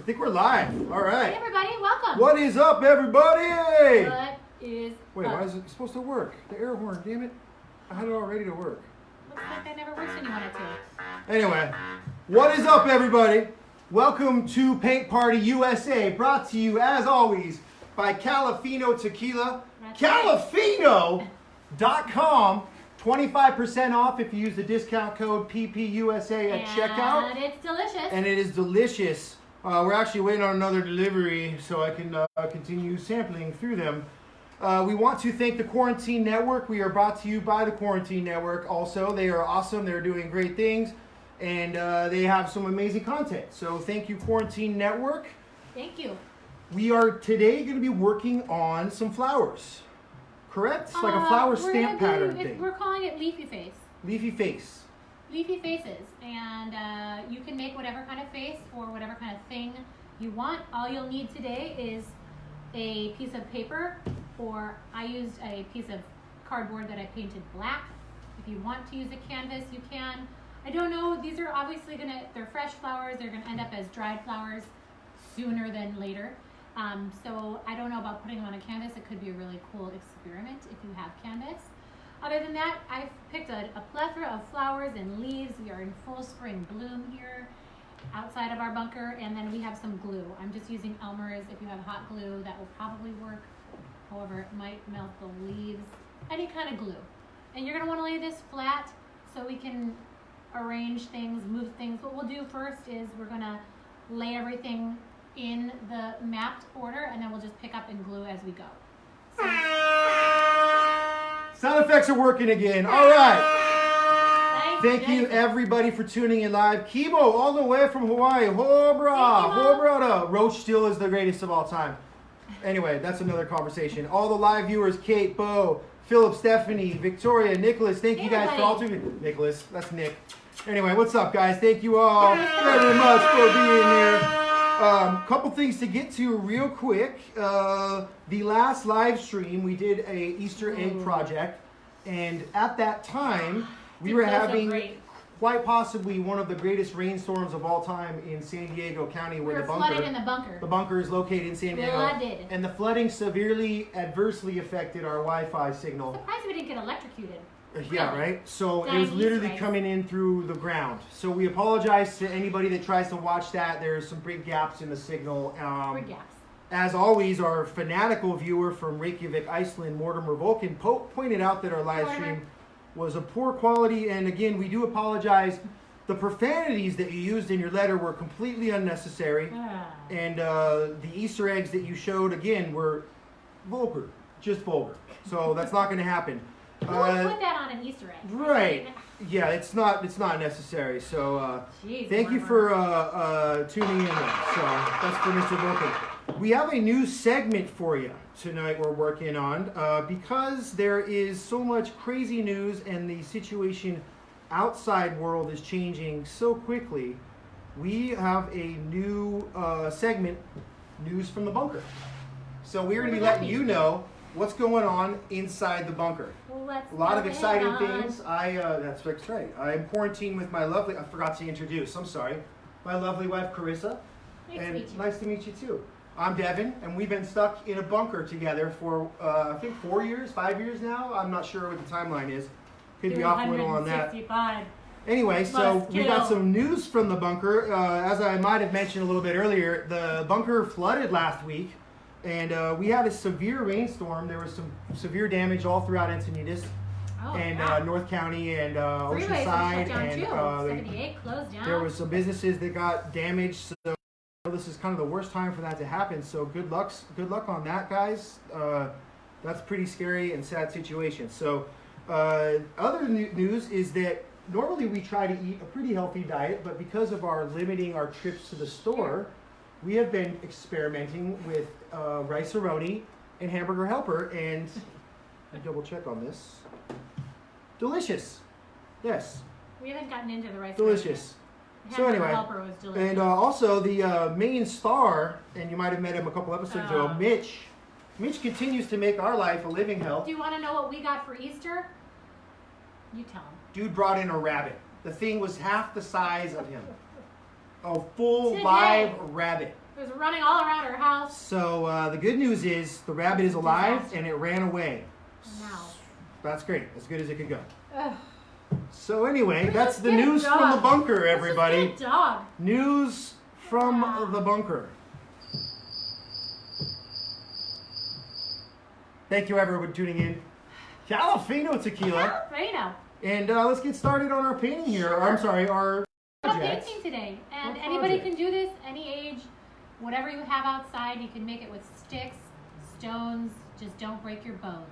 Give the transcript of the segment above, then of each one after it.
think we're live. All right. Hey everybody, welcome. What is up, everybody? What is Wait, up? why is it supposed to work? The air horn, damn it. I had it all ready to work. Looks like that never works when you want it to. Anyway, what is up, everybody? Welcome to Paint Party USA, brought to you, as always, by Califino Tequila. That's Califino.com. 25% off if you use the discount code PPUSA at checkout. And it's delicious. And it is delicious. We're actually waiting on another delivery so I can continue sampling through them. We want to thank the Quarantine Network. We are brought to you by the Quarantine Network also. They are awesome. They're doing great things. And they have some amazing content. So thank you, Quarantine Network. Thank you. We are today going to be working on some flowers. Correct? Like a flower stamp pattern thing. We're calling it leafy face. Leafy face. Leafy faces. And you can make whatever kind of face or whatever kind of thing you want. All you'll need today is a piece of paper, or I used a piece of cardboard that I painted black. If you want to use a canvas, you can. I don't know, these are obviously they're fresh flowers. They're gonna end up as dried flowers sooner than later. So I don't know about putting them on a canvas. It could be a really cool experiment if you have canvas. Other than that, I've picked a plethora of flowers and leaves. We are in full spring bloom here outside of our bunker, and then we have some glue. I'm just using Elmer's. If you have hot glue, that will probably work. However, it might melt the leaves. Any kind of glue. And you're gonna wanna lay this flat so we can arrange things, move things. What we'll do first is we're gonna lay everything in the mapped order, and then we'll just pick up and glue as we go. So, Sound effects are working again. All right. Thank you, everybody, for tuning in live. Kibo, all the way from Hawaii. Hobrada. Roach still is the greatest of all time. Anyway, that's another conversation. All the live viewers, Kate, Bo, Philip, Stephanie, Victoria, Nicholas. Thank you guys for all tuning in. Nicholas, that's Nick. Anyway, what's up, guys? Thank you all very much for being here. Couple things to get to real quick. The last live stream, we did a Easter egg project, and at that time, we were having quite possibly one of the greatest rainstorms of all time in San Diego County, where the bunker, flooded in the bunker. The bunker is located in San Diego. Flooded. And the flooding severely adversely affected our Wi-Fi signal. I'm surprised we didn't get electrocuted. Yeah, right? So it Dying was literally Easter eggs. coming in through the ground. So we apologize to anybody that tries to watch that. There's some big gaps in the signal. Big gaps. As always, our fanatical viewer from Reykjavik, Iceland, Mortimer Vulcan, pointed out that our live stream was of poor quality. And again, we do apologize. The profanities that you used in your letter were completely unnecessary. And the Easter eggs that you showed, again, were vulgar. Just vulgar. So that's not going to happen. Who would put that on an Easter egg? Right. Yeah, it's not necessary. So Jeez, thank you for tuning in. So that's for Mr. Vulcan. We have a new segment for you tonight we're working on because there is so much crazy news and the situation outside world is changing so quickly. We have a new segment, News from the Bunker. So we're going to be letting you know what's going on inside the bunker. A lot of exciting things. That's right. I'm quarantined with my lovely, I forgot to introduce, I'm sorry, my lovely wife, Karissa. Nice to meet you too. I'm Devin, and we've been stuck in a bunker together for, I think 4 years, 5 years now. I'm not sure what the timeline is. Could be off a little on that. Anyway, so we got some news from the bunker. As I might have mentioned a little bit earlier, the bunker flooded last week. And we had a severe rainstorm. There was some severe damage all throughout Encinitas and North County and Oceanside. And 78 closed down. there was some businesses that got damaged. So this is kind of the worst time for that to happen. So good luck on that, guys. That's pretty scary and sad situation. So other news is that normally we try to eat a pretty healthy diet, but because of our limiting our trips to the store, we have been experimenting with rice-a-roni and hamburger helper, and I double check on this. Delicious. Yes. We haven't gotten into the rice. Delicious. So anyway, helper was delicious. and also the main star, and you might have met him a couple episodes ago, Mitch. Mitch continues to make our life a living hell. Do you want to know what we got for Easter? You tell him. Dude brought in a rabbit. The thing was half the size of him. A full live rabbit. It was running all around our house. So the good news is the rabbit is alive and it ran away. Now. That's great. As good as it could go. Ugh. So anyway, We that's just the get a news from the dog. bunker, Let's everybody. just get a dog. News from the bunker. Thank you, everyone, for tuning in. Jalapeno tequila. Jalapeno. And let's get started on our painting here. Sure. I'm sorry, our I'm project. painting today, and What anybody project? can do this, any age, whatever you have outside. You can make it with sticks, stones. Just don't break your bones.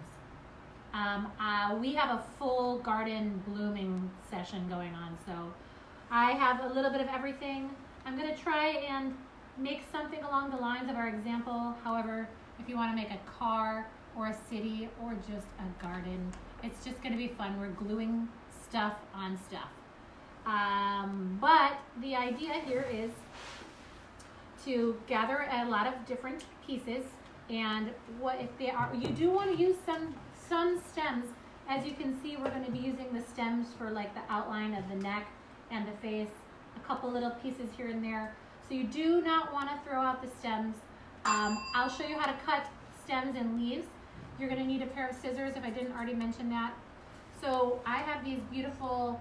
We have a full garden blooming session going on, so I have a little bit of everything. I'm gonna try and make something along the lines of our example. However, if you want to make a car or a city or just a garden, it's just gonna be fun. We're gluing stuff on stuff. But the idea here is to gather a lot of different pieces, and what if they are, you do want to use some stems. As you can see, we're going to be using the stems for like the outline of the neck and the face, a couple little pieces here and there. So you do not want to throw out the stems. I'll show you how to cut stems and leaves. You're going to need a pair of scissors if I didn't already mention that. So I have these beautiful,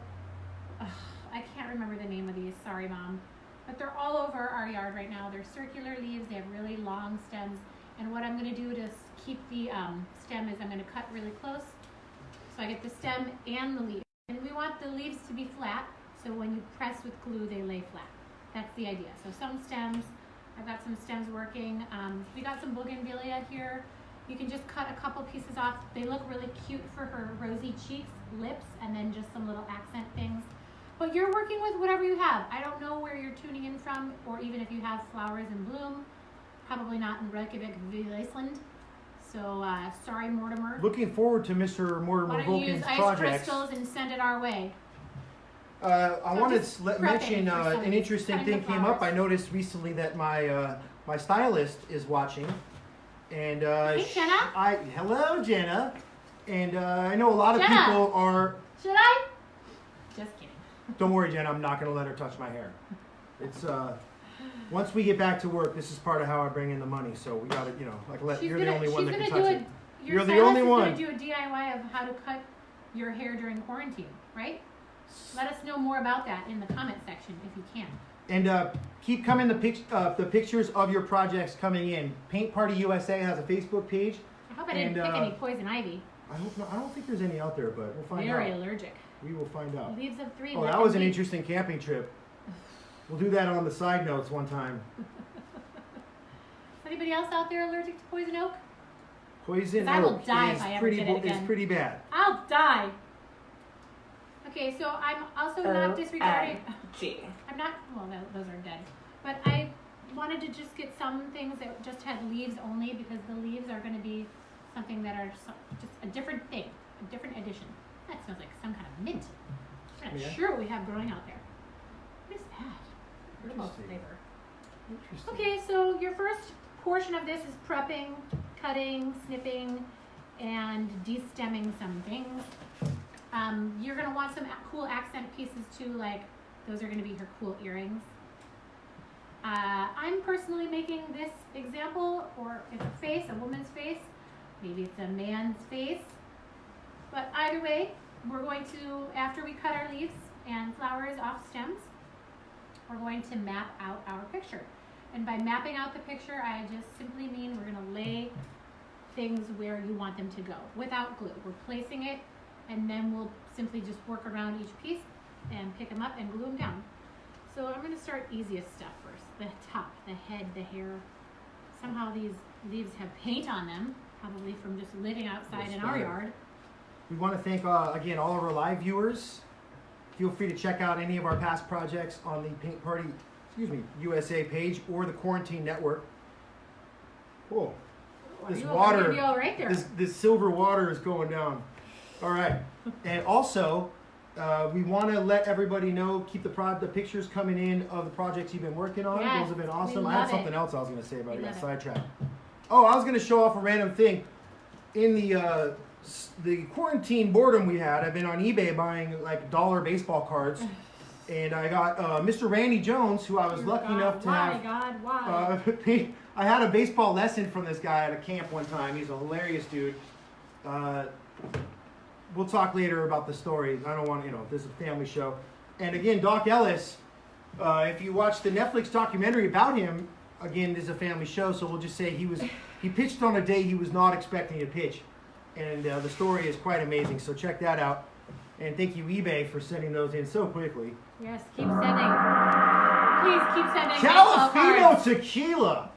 I can't remember the name of these, sorry Mom, but they're all over our yard right now. They're circular leaves, they have really long stems, and what I'm going to do to keep the stem is I'm going to cut really close so I get the stem and the leaf. And we want the leaves to be flat, so when you press with glue they lay flat. That's the idea. So some stems, I've got some stems working. We got some bougainvillea here. You can just cut a couple pieces off. They look really cute for her rosy cheeks, lips, and then just some little accent things. But you're working with whatever you have. I don't know where you're tuning in from, or even if you have flowers in bloom. Probably not in Reykjavik, Iceland. So sorry, Mortimer. Looking forward to Mr. Why Mortimer don't you use Vulcan's ice projects. crystals and send it our way? I So wanted just to prepping mention for some an interesting cutting thing the came up. I flowers. noticed recently that my stylist is watching, and Hey, Jenna. hello Jenna, and I know a lot of Jenna. people are. Should I? Just kidding. Don't worry, Jenna. I'm not going to let her touch my hair. It's once we get back to work, this is part of how I bring in the money. So we got to, you're the only one that can touch it. You're the only one. You're going to do a DIY of how to cut your hair during quarantine, right? Let us know more about that in the comment section if you can. And keep coming the pictures of your projects coming in. Paint Party USA has a Facebook page. I hope I didn't pick any poison ivy. I don't think there's any out there, but we'll find Very out. allergic. We will find out. Leaves of 3. Oh, that was an interesting camping trip. We'll do that on the side notes one time. Anybody else out there allergic to poison oak? Poison 'Cause I will oak die is if I ever pretty did it again. is pretty bad. I'll die. Okay, so I'm also not disregarding. G. I'm not. Well, those are dead. But I wanted to just get some things that just had leaves only, because the leaves are going to be something that are just a different thing, a different addition. That smells like some kind of mint. I'm not Yeah. sure what we have growing out there. What is that? Herbal Interesting. flavor. Interesting. Okay, so your first portion of this is prepping, cutting, snipping, and de-stemming some things. You're going to want some cool accent pieces too, like those are going to be her cool earrings. I'm personally making this example, or it's a face, a woman's face. Maybe it's a man's face. But either way, we're going to, after we cut our leaves and flowers off stems, we're going to map out our picture. And by mapping out the picture, I just simply mean we're going to lay things where you want them to go without glue. We're placing it, and then we'll simply just work around each piece and pick them up and glue them down. So I'm going to start easiest stuff first. The top, the head, the hair. Somehow these leaves have paint on them, probably from just living outside in our yard. We want to thank again all of our live viewers. Feel free to check out any of our past projects on the Paint Party, USA page or the Quarantine Network. Whoa, this water, Right there. this silver water is going down. All right, and also we want to let everybody know, keep the pictures coming in of the projects you've been working on. Yes, those have been awesome. we I had love something it. else I was going to say about it. We I got love it. sidetracked. Oh, I was going to show off a random thing. In the quarantine boredom we had, I've been on eBay buying like dollar baseball cards. And I got Mr. Randy Jones, who I was lucky enough to why, have. God, why? I had a baseball lesson from this guy at a camp one time. He's a hilarious dude. We'll talk later about the story. I don't want, this is a family show. And again, Doc Ellis, if you watch the Netflix documentary about him, again, this is a family show, so we'll just say he pitched on a day he was not expecting to pitch. And the story is quite amazing, so check that out. And thank you, eBay, for sending those in so quickly. Yes, keep sending. Please keep sending Calafino Tequila!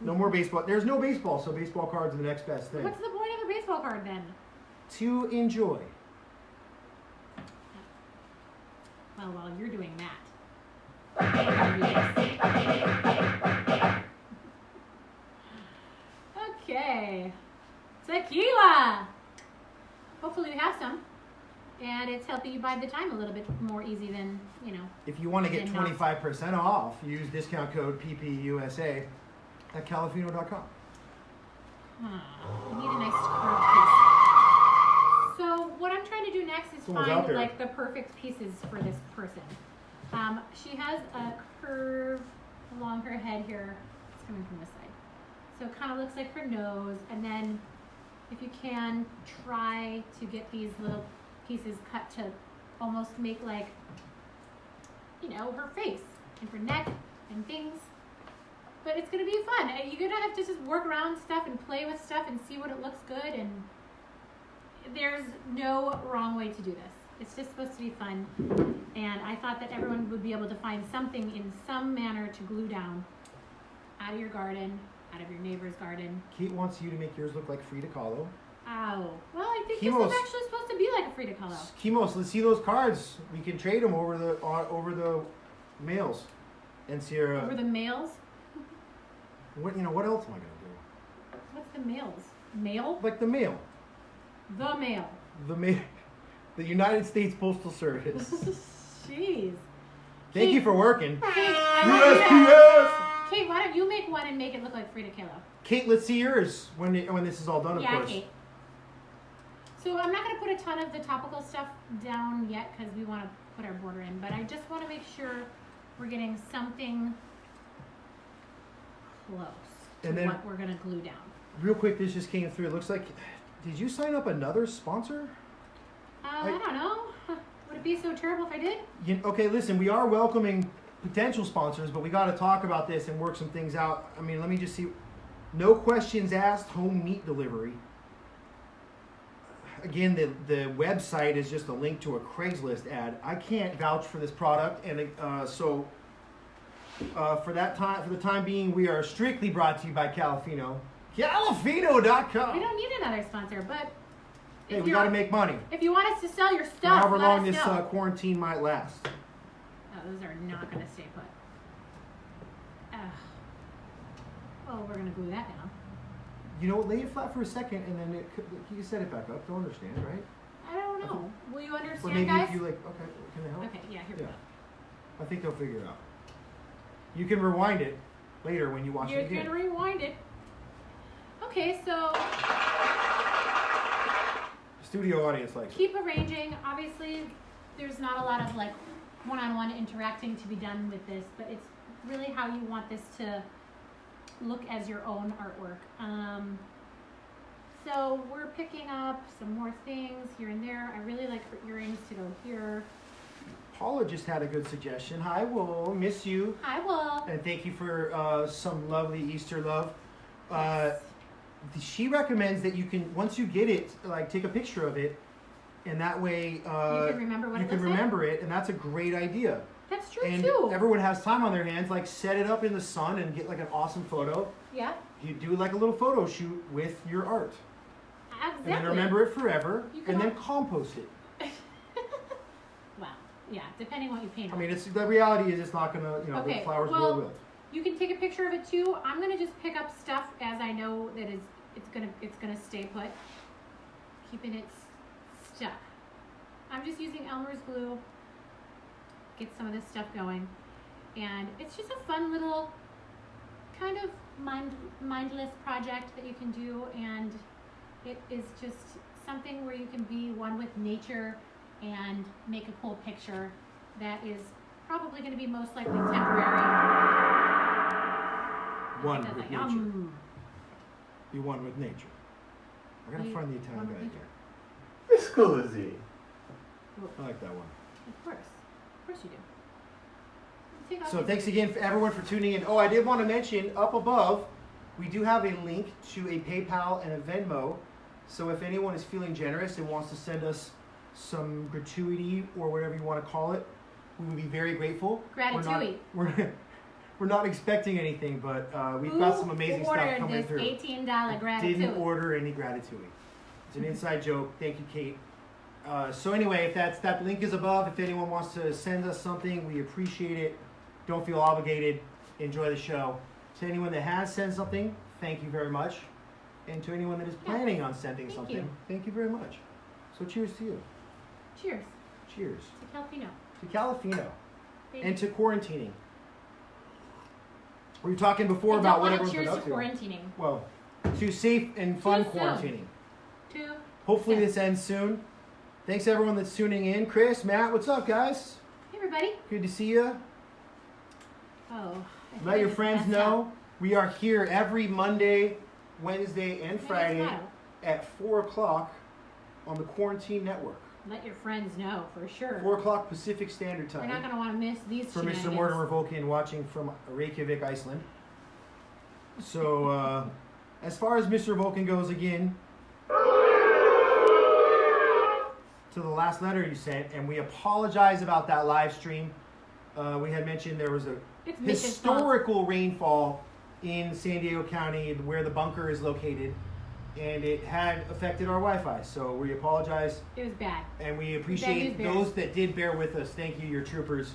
No more baseball. There's no baseball, so baseball cards are the next best thing. What's the point of a baseball card then? To enjoy. Well, while you're doing that, I'm gonna do this. Okay. Tequila! Hopefully we have some. And it's helping you bide the time a little bit more easy than, If you want to get than not. 25% off, use discount code PPUSA at calafino.com. I need a nice curved piece. So what I'm trying to do next is Someone's out find there. like the perfect pieces for this person. She has a curve along her head here. It's coming from this side. So it kind of looks like her nose. And then if you can, try to get these little pieces cut to almost make like, her face and her neck and things. But it's going to be fun. You're going to have to just work around stuff and play with stuff and see what it looks good. And there's no wrong way to do this. It's just supposed to be fun. And I thought that everyone would be able to find something in some manner to glue down out of your garden, out of your neighbor's garden. Kate wants you to make yours look like Frida Kahlo. Ow. Well, I think Chemos- this is actually supposed to be like a Frida Kahlo. Chemos, let's see those cards. We can trade them over the mails. And Sierra, Over the males? what else am I going to do? What's the males? Mail? Like the mail. The mail. The United States Postal Service. Jeez. Thank you for working. Kate, USPS! Kate, why don't you make one and make it look like Frida Kahlo? Kate, let's see yours when this is all done, of Yeah, course. Kate. So I'm not going to put a ton of the topical stuff down yet because we want to put our border in, but I just want to make sure we're getting something close to And then- what we're going to glue down. Real quick, this just came through. It looks like, did you sign up another sponsor? I don't know. Would it be so terrible if I did? Okay, listen, we are welcoming potential sponsors, but we got to talk about this and work some things out. I mean, let me just see. No questions asked, home meat delivery. Again, the website is just a link to a Craigslist ad. I can't vouch for this product, and so for the time being, we are strictly brought to you by Calafino. Calafino.com. We don't need another sponsor, but Hey, we got to make money. if you want us to sell your stuff, However let long us this know. quarantine might last. Oh, those are not going to stay put. Ugh. Well, we're going to glue that down. Lay it flat for a second, and then you set it back up. Don't understand, right? I don't know. Will you understand, But maybe guys? if you okay, can I help? Okay, yeah, here we Yeah. go. I think they'll figure it out. You can rewind it later when you watch You it again. can rewind it. Okay, so Studio audience likes it. keep arranging. Obviously, there's not a lot of like one-on-one interacting to be done with this, but it's really how you want this to look as your own artwork. So we're picking up some more things here and there. I really like her earrings to go here. Paula just had a good suggestion. Hi, we'll miss you. I will. And thank you for some lovely Easter love. She recommends that you can, once you get it, like take a picture of it, and that way You can remember what you it can looks like? remember it, and that's a great idea. That's true And too. everyone has time on their hands, like set it up in the sun and get like an awesome photo. Yeah, You do like a little photo shoot with your art. exactly. And then remember it forever, You can and then al- compost it. Well, yeah, depending what you paint I on. mean, the reality is it's not gonna, the Okay, flowers well- will wilt. You can take a picture of it too. I'm gonna just pick up stuff as I know that it's gonna stay put, keeping it stuck. I'm just using Elmer's glue. Get some of this stuff going, and it's just a fun little kind of mindless project that you can do, and it is just something where you can be one with nature and make a cool picture that is probably going to be most likely temporary. One Because with I- nature. Be one with nature. We're gonna Be find the Italian one with guy nature. again. Scusi. I like that one. Of course you do. Take off So your- thanks again for everyone for tuning in. Oh, I did want to mention up above, we do have a link to a PayPal and a Venmo. So if anyone is feeling generous and wants to send us some gratuity or whatever you want to call it, we would be very grateful. Gratitude. We're not expecting anything, but we've got some amazing stuff coming through. This $18 gratitude. Didn't order any gratitude. It's an inside joke. Thank you, Kate. So anyway, if that link is above, if anyone wants to send us something, we appreciate it. Don't feel obligated. Enjoy the show. To anyone that has sent something, thank you very much. And to anyone that is planning on sending Thank something, you. thank you very much. So cheers to you. Cheers Cheers. to Calfino. To Calafino. Thank And you. to quarantining. We were talking before I about don't what want everyone's to been cheers up to to. quarantining. Well, to safe and fun Too soon. quarantining. To Hopefully Yeah. this ends soon. Thanks everyone that's tuning in. Chris, Matt, what's up, guys? hey everybody. Good to see you. Oh. I Let your just friends messed know up. we are here every Monday, Wednesday, and Maybe Friday smile. at 4 o'clock on the Quarantine Network. Let your friends know for sure. 4 o'clock Pacific Standard We're not Time. going to want to miss these For Mr. shenanigans. Mortimer Volkin watching from Reykjavik, Iceland. So, as far as Mr. Volkin goes again, to the last letter you sent, and we apologize about that live stream. We had mentioned there was a It's Mitch's fault. historical rainfall in San Diego County where the bunker is located, and it had affected our Wi-Fi. So we apologize, It was bad. and we Bad appreciate news bears. those that did bear with us. Thank you, you're troopers.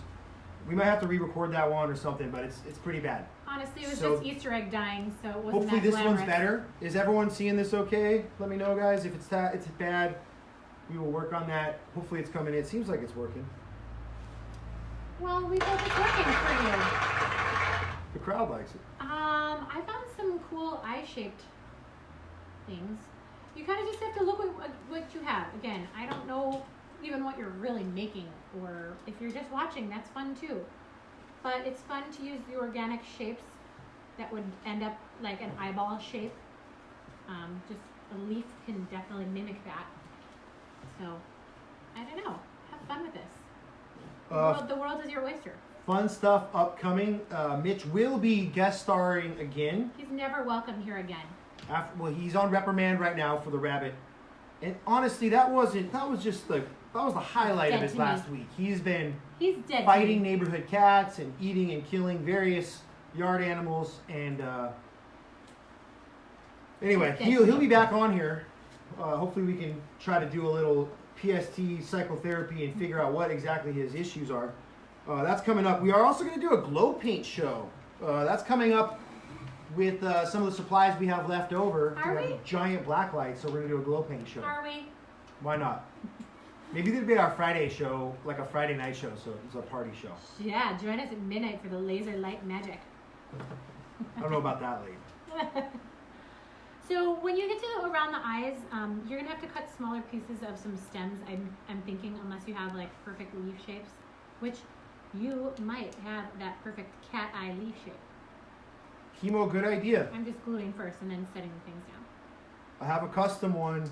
We might have to re-record that one or something, but it's pretty bad. Honestly, it was So- just Easter egg dying, so it wasn't Hopefully that this glamorous. one's better. Is everyone seeing this okay? Let me know, guys. If it's bad, we will work on that. Hopefully it's coming in. It seems like it's working. Well, we hope it's working for you. The crowd likes it. I found some cool eye-shaped things. You kind of just have to look at what you have. Again, I don't know even what you're really making, or if you're just watching, that's fun too. But it's fun to use the organic shapes that would end up like an eyeball shape. Just a leaf can definitely mimic that. So, I don't know. Have fun with this. The world is your oyster. Fun stuff upcoming. Mitch will be guest starring again. He's never welcome here again. He's on reprimand right now for the rabbit. And honestly, that was the highlight of Dead his to me. last week. He's been He's dead. fighting to me. neighborhood cats and eating and killing various yard animals. And anyway, He's dead to he'll me. be back on here. Hopefully we can try to do a little PST psychotherapy and figure out what exactly his issues are. That's coming up. We are also going to do a glow paint show. That's coming up with some of the supplies we have left over. Are we we? have giant black lights, so we're going to do a glow paint show. Are we? Why not? Maybe this will be our Friday show, like a Friday night show, so it's a party show. Yeah, join us at midnight for the laser light magic. I don't know about that late. So when you get to around the eyes, you're gonna have to cut smaller pieces of some stems. I'm thinking, unless you have like perfect leaf shapes, which you might have that perfect cat eye leaf shape. Chemo, good idea. I'm just gluing first and then setting things down. I have a custom one,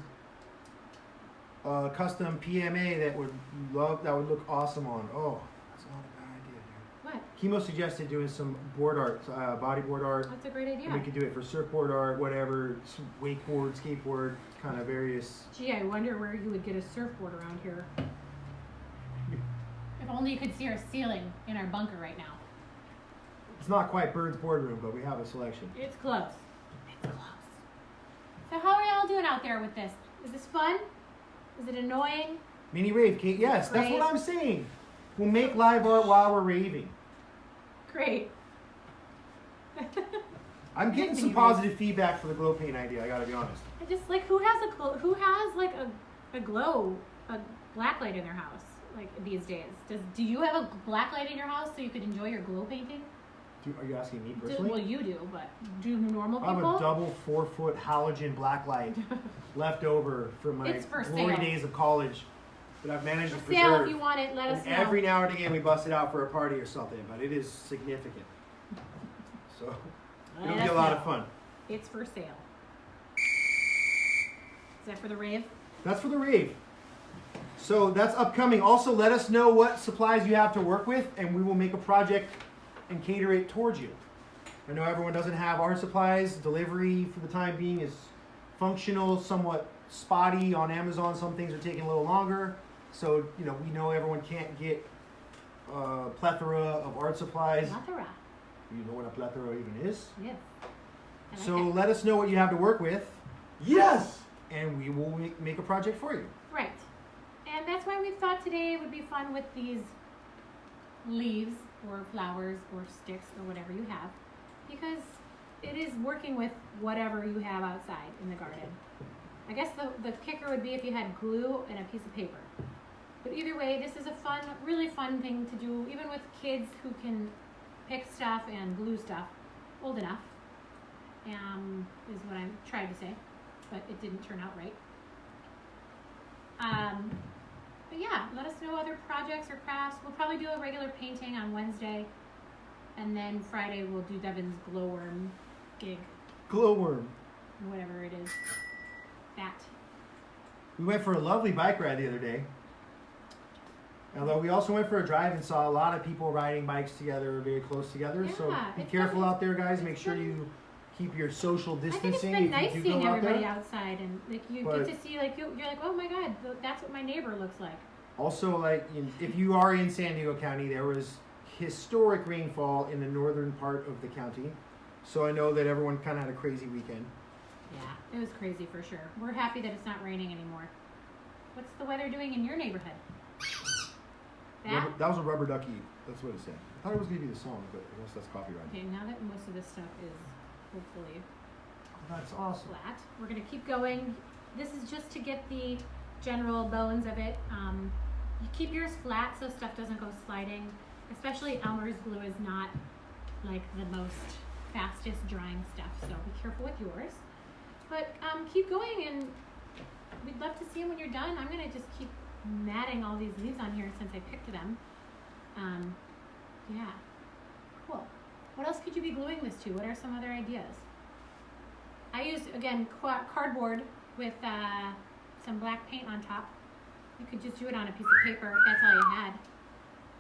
custom PMA that would look awesome on. Oh, that's not a bad idea, dude. What? Chemo suggested doing some board art, bodyboard art. That's a great idea. We could do it for surfboard art, whatever, wakeboard, skateboard, kind of various. Gee, I wonder where you would get a surfboard around here. If only you could see our ceiling in our bunker right now. It's not quite Bird's boardroom, but we have a selection. It's close. It's close. So how are y'all doing out there with this? Is this fun? Is it annoying? Mini rave, Kate. Yes, that's Rave. what I'm saying. We'll make live art while we're raving. Great. I'm getting some positive feedback for the glow paint idea. I gotta be honest. I just like who has like a glow, a black light in their house like these days. Do you have a black light in your house so you could enjoy your glow painting? Are you asking me Well, personally? you do, but do normal I have people? a double 4-foot halogen black light left over from my It's for glory sale. days of college. that I've managed to For sale, preserve. if you want it, let us know. Every now and again we bust it out for a party or something, but it is significant. So it'll be a lot of fun. It's for sale. Is that for the rave? That's for the rave. So that's upcoming. Also, let us know what supplies you have to work with, and we will make a project and cater it towards you. I know everyone doesn't have art supplies. Delivery for the time being is functional, somewhat spotty on Amazon. Some things are taking a little longer. So, we know everyone can't get a plethora of art supplies. Plethora. You know what a plethora even is? Yes. I like So it. let us know what you have to work with. Yes! And we will make a project for you. Right. And that's why we thought today would be fun with these leaves or flowers or sticks or whatever you have, because it is working with whatever you have outside in the garden. I guess the kicker would be if you had glue and a piece of paper. But either way, this is a fun, really fun thing to do, even with kids who can pick stuff and glue stuff, old enough, is what I'm trying to say, but it didn't turn out right. But yeah, let us know other projects or crafts. We'll probably do a regular painting on Wednesday, and then Friday we'll do Devin's glowworm gig, Glowworm. whatever it is. That. We went for a lovely bike ride the other day. Although we also went for a drive and saw a lot of people riding bikes together, very close together. So Yeah, be it's careful been- out there, guys. Make it's sure been- you keep your social I think it's distancing been if nice you do seeing go out everybody there. outside, and like you But- get to see you're like, oh my god, that's what my neighbor looks like. Also, if you are in San Diego County, there was historic rainfall in the northern part of the county. So I know that everyone kind of had a crazy weekend. Yeah, it was crazy for sure. We're happy that it's not raining anymore. What's the weather doing in your neighborhood? That? That was a rubber ducky. That's what it said. I thought it was going to be the song, but I guess that's copyright. Okay, now that most of this stuff is hopefully That's awesome. flat, we're gonna keep going. This is just to get the general bones of it. You keep yours flat so stuff doesn't go sliding. Especially Elmer's glue is not like the most fastest drying stuff, so be careful with yours. But keep going, and we'd love to see them when you're done. I'm gonna just keep matting all these leaves on here since I picked them. Yeah, cool. What else could you be gluing this to? What are some other ideas? I used, again, cardboard with some black paint on top. You could just do it on a piece of paper if that's all you had.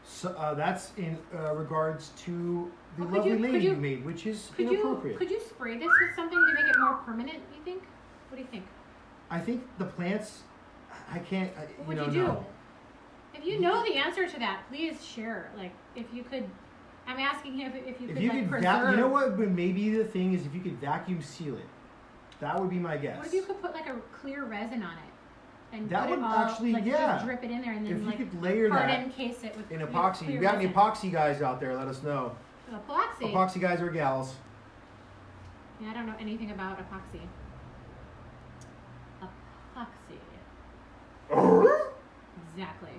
So that's in regards to the Oh, could lovely you- lady could you you- made, which is Could inappropriate. you spray this with something to make it more permanent, you think? What do you think? I think the plants, I can't, What would you do? no. If you know the answer to that, please share. Like, if you could, I'm asking him if you could, If you like, could, preserve. you know what would maybe the thing is if you could vacuum seal it. That would be my guess. What if you could put like a clear resin on it? And That put it would all, actually- like, yeah. just drip it in there and then If you like could layer hard that encase it with in with epoxy. clear You got any resin. epoxy guys out there, let us know. Epoxy? Epoxy guys or gals. Yeah, I don't know anything about epoxy. Epoxy. Exactly.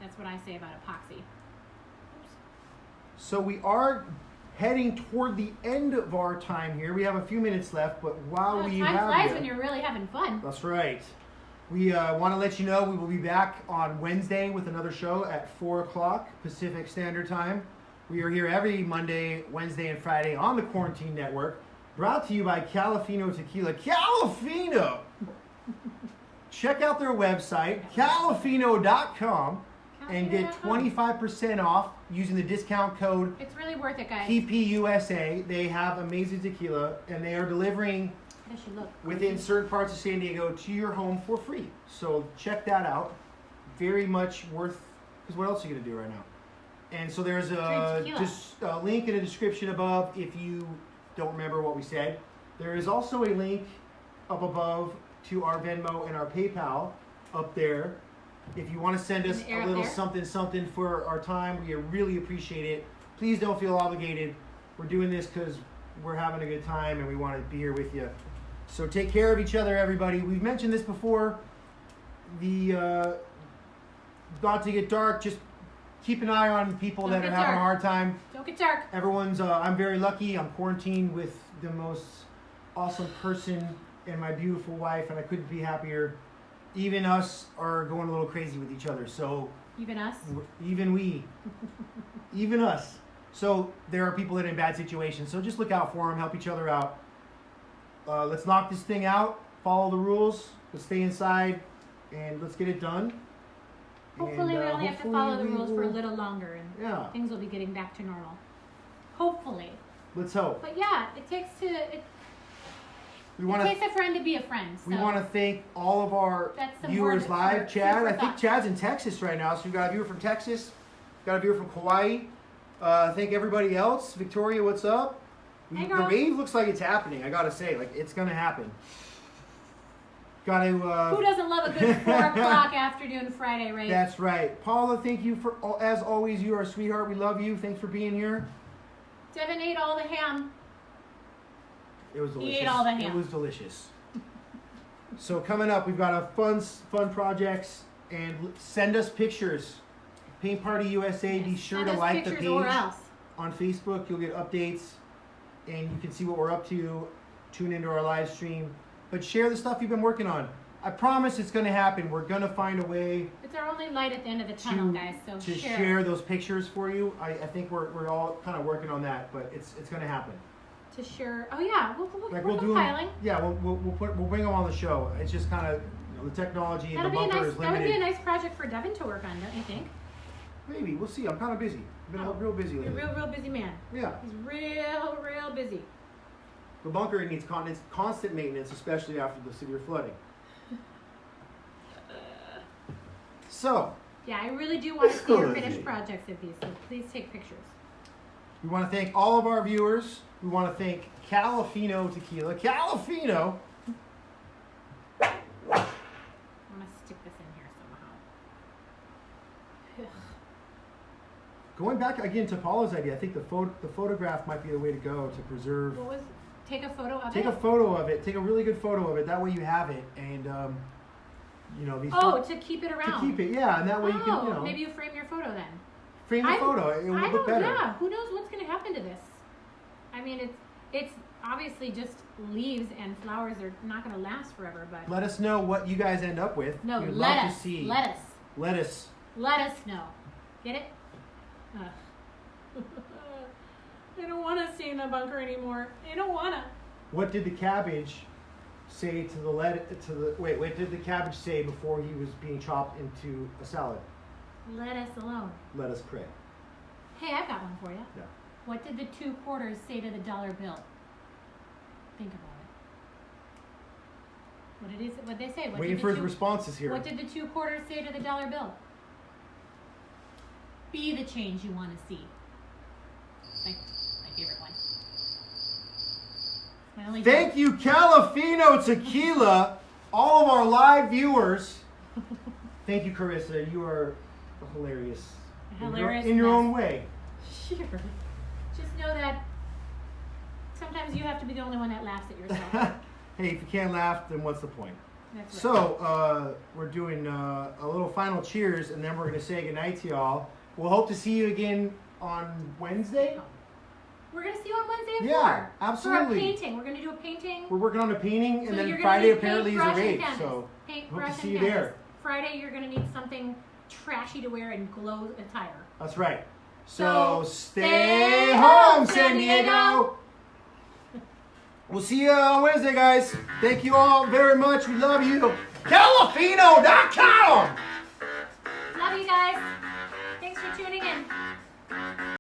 That's what I say about epoxy. Oops. So we are heading toward the end of our time here. We have a few minutes left, but while Oh, we time have flies you, when you're really having fun. that's right. We want to let you know we will be back on Wednesday with another show at 4 o'clock Pacific Standard Time. We are here every Monday, Wednesday, and Friday on the Quarantine Network. Brought to you by Califino Tequila. Califino! Check out their website, califino.com, and get 25% off using the discount code It's really worth it, guys. PPUSA. They have amazing tequila, and they are delivering How does she look? within certain parts of San Diego to your home for free. So check that out. Very much worth, because what else are you going to do right now? And so there's Drink a, tequila. just a link in the description above if you don't remember what we said. There is also a link up above to our Venmo and our PayPal up there. If you want to send us In the air a up little there? something for our time, we really appreciate it. Please don't feel obligated. We're doing this because we're having a good time and we want to be here with you. So take care of each other, everybody. We've mentioned this before. The about to get dark. Just keep an eye on people Don't that are get having a dark. hard time. Don't get dark. Everyone's. I'm very lucky. I'm quarantined with the most awesome person and my beautiful wife, and I couldn't be happier. even us are going a little crazy with each other. So Even us? even us. So there are people that are in bad situations. So just look out for them, help each other out. Let's knock this thing out. Follow the rules. Let's stay inside, and let's get it done. Hopefully, we only have to follow the rules for a will- little longer, and Yeah. things will be getting back to normal. Hopefully. Let's hope. But yeah, it takes We it want to. takes a friend to be a friend. So We want to thank all of our That's some viewers word live. for Chad, food for I think thought. Chad's in Texas right now, so we've got a viewer from Texas, got a viewer from Kauai. Thank everybody else. Victoria, what's up? Hey, The girl. rave looks like it's happening. I gotta say, like it's gonna happen. Got to. Who doesn't love a good 4 o'clock afternoon Friday, right? That's right, Paula. Thank you for as always. You are a sweetheart. We love you. Thanks for being here. Devin ate all the ham. It was delicious. He ate all the ham. It was delicious. So coming up, we've got a fun projects, and send us pictures. Paint Party USA. Be sure Send to us like the pictures page or else. on Facebook. You'll get updates, and you can see what we're up to. Tune into our live stream, but share the stuff you've been working on. I promise it's going to happen. We're going to find a way It's our only light at the end of the tunnel, guys. So to share. share those pictures for you. I think we're all kind of working on that, but it's going to happen. To share. Oh yeah, Like we're we'll do compiling. them. Yeah, we'll bring them on the show. It's just kind of the technology and That'll the be a bunker nice. is That would be a limited. nice project for Devin to work on, don't you think? Maybe we'll see. I'm kind of busy. I've been Oh, real busy You're lately. a real busy man. Yeah, He's real busy. the bunker needs constant maintenance, especially after the severe flooding. So Yeah, I really do want to see your Cozy. finished projects of these. So please take pictures. we want to thank all of our viewers. We want to thank Calafino Tequila. Calafino. I'm gonna stick this in here somehow. Going back again to Paula's idea, I think the photograph might be the way to go to preserve. What was? Take a photo of Take it. a photo of it. Take a really good photo of it. That way you have it, and these. To keep it to around. keep it, yeah, and that way you can, maybe you frame your photo then. frame the photo. It will look better. Yeah, who knows what's going to happen to this? I mean, it's obviously just leaves and flowers are not going to last forever, but Let us know what you guys end up with. no, We'd let love us, to see. let us know. Get it? Ugh. I don't want to stay in the bunker anymore. I don't want to. What did the cabbage say to the wait? What did the cabbage say before he was being chopped into a salad? Let us alone. Let us pray. Hey, I've got one for you. Yeah. What did the 2 quarters say to the dollar bill? Think about it. What did he? What they say? What Waiting did for the his responses here. What did the 2 quarters say to the dollar bill? Be the change you want to see. My favorite one. My only Thank you, Calafino Tequila, all of our live viewers. Thank you, Karissa. You are hilarious. Hilarious in your mess. own way. Sure. Just know that sometimes you have to be the only one that laughs at yourself. Hey, if you can't laugh, then what's the point? That's right. So, we're doing a little final cheers, and then we're going to say goodnight to y'all. We'll hope to see you again on Wednesday. We're going to see you on Wednesday at Yeah, 4. absolutely. For a painting. We're going to do a painting. We're working on a painting, So and then you're gonna Friday need apparently is a paintbrush and rave. canvas. So, Paintbrush hope to see and you canvas. there. Friday, you're going to need something trashy to wear and glow attire. That's right. So, Stay home, San Diego. We'll see you on Wednesday, guys. Thank you all very much. We love you. Calafino,